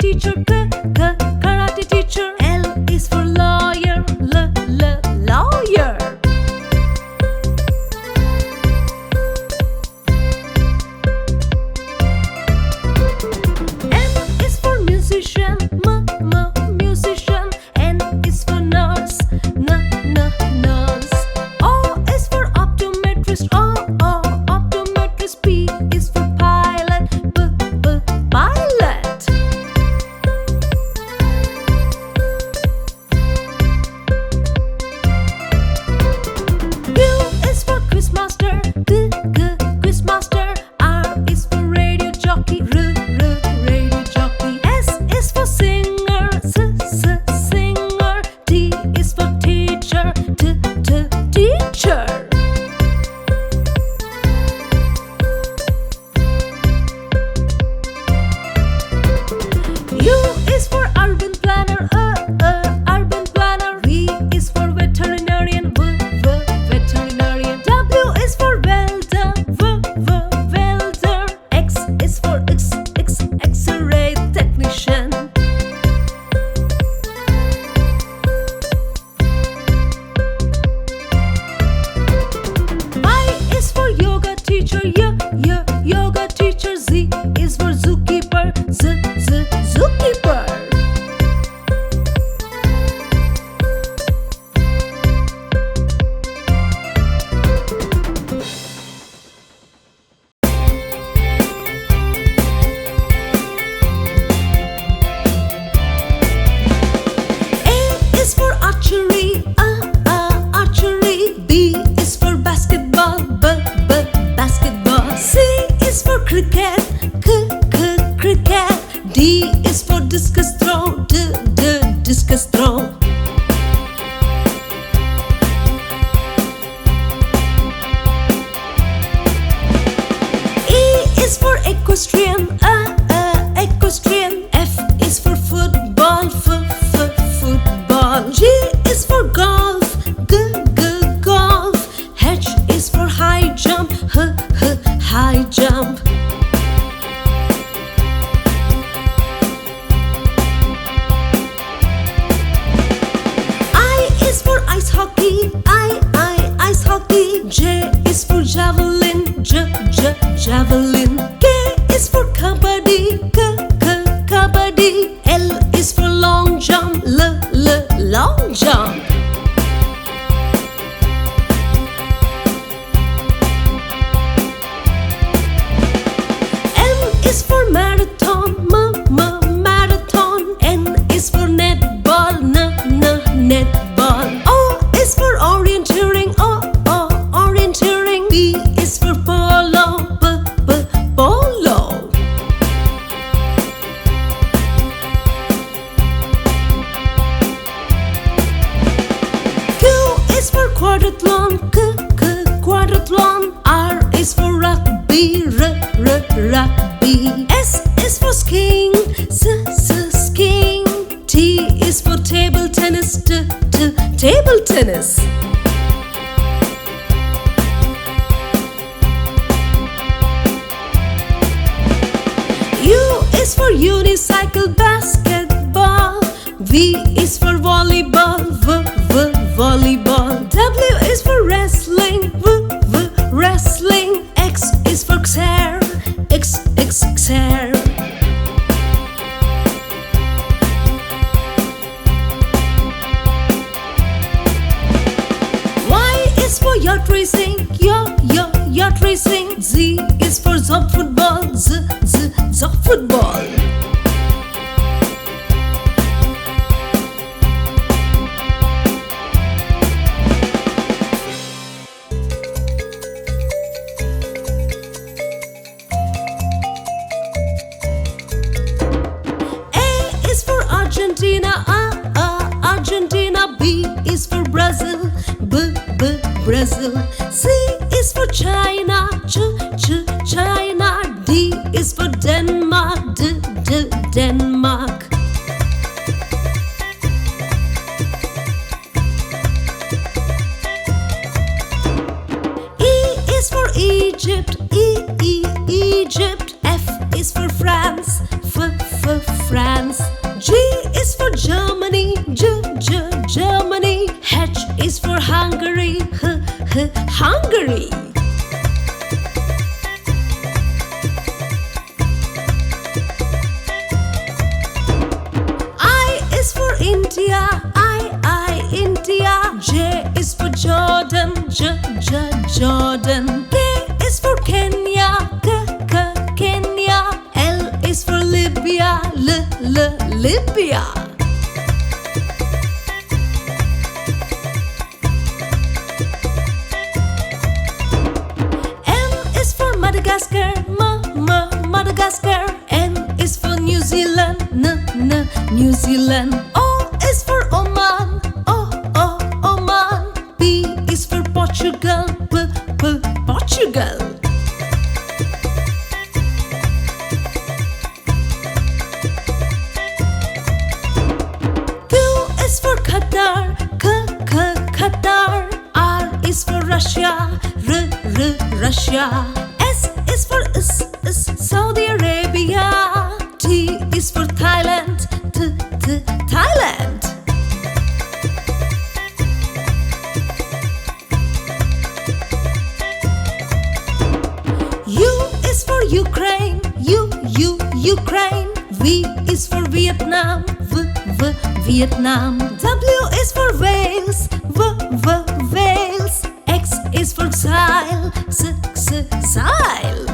teacher, karate teacher. L is for lawyer, lawyer. M is for musician, musician. N is for nurse, nurse. O is for optometrist, optometrist. P is for pilot, pilot. Q is for quizmaster, quizmaster. R is for radio jockey, radio jockey. S is for singer, singer. T is for teacher, teacher. U is for urban planner, urban planner. V is for veterinarian, veterinarian. W is for welder, welder. X is for X-ray technician. Y is for yoga teacher, yoga teacher. Z is for zookeeper, zookeeper. A is for archery, archery. B is for basketball, basketball. C is for cricket, cricket. D is for discus throw, discus throw. E is for equestrian, equestrian. F is for football, football. G is for golf, golf. H is for high jump, high jump. I is for ice hockey, ice hockey. J is for javelin, javelin. K is for kabaddi, kabaddi. L is for long jump, long jump. M is for marathon, marathon. N is for netball, netball. O is for orienteering, orienteering. P is for polo, polo. Q is for quadrathlon, quadrathlon. R is for rugby, rugby. S is for skiing, skiing. T is for table tennis, table tennis. U is for unicycle, basketball. V is for volleyball, volleyball. W is for wrestling, wrestling. X is for xer, xer. Y is for yacht racing, yacht racing. Z is for zop football, zop football. Argentina, Argentina. B is for Brazil, Brazil. C is for China, China. D is for Denmark, Denmark. E is for Egypt, Egypt. F is for France, France. G is for Germany, Germany. H is for Hungary, Hungary. I is for India, India. J is for Jordan, Jordan. K is for Kenya, Kenya. L is for Libya, Libya. M is for Madagascar, Madagascar. N is for New Zealand, New Zealand. O is for Oman, Oman. P is for Portugal, Portugal. Q is for Qatar, Qatar. R is for Russia, Russia. S is for Saudi Arabia. T is for Thailand, Thailand. U is for Ukraine, Ukraine. V is for Vietnam, Vietnam. W is for Wales, Wales. X is for Xile, Xile.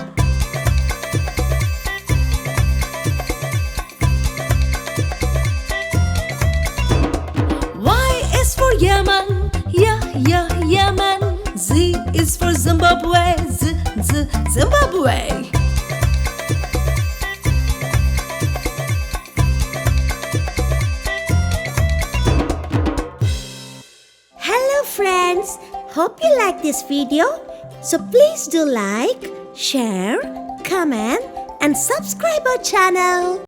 Y is for Yemen, Yemen. Z is for Zimbabwe, Zimbabwe. Hello friends, hope you like this video. So please do like, share, comment and subscribe our channel.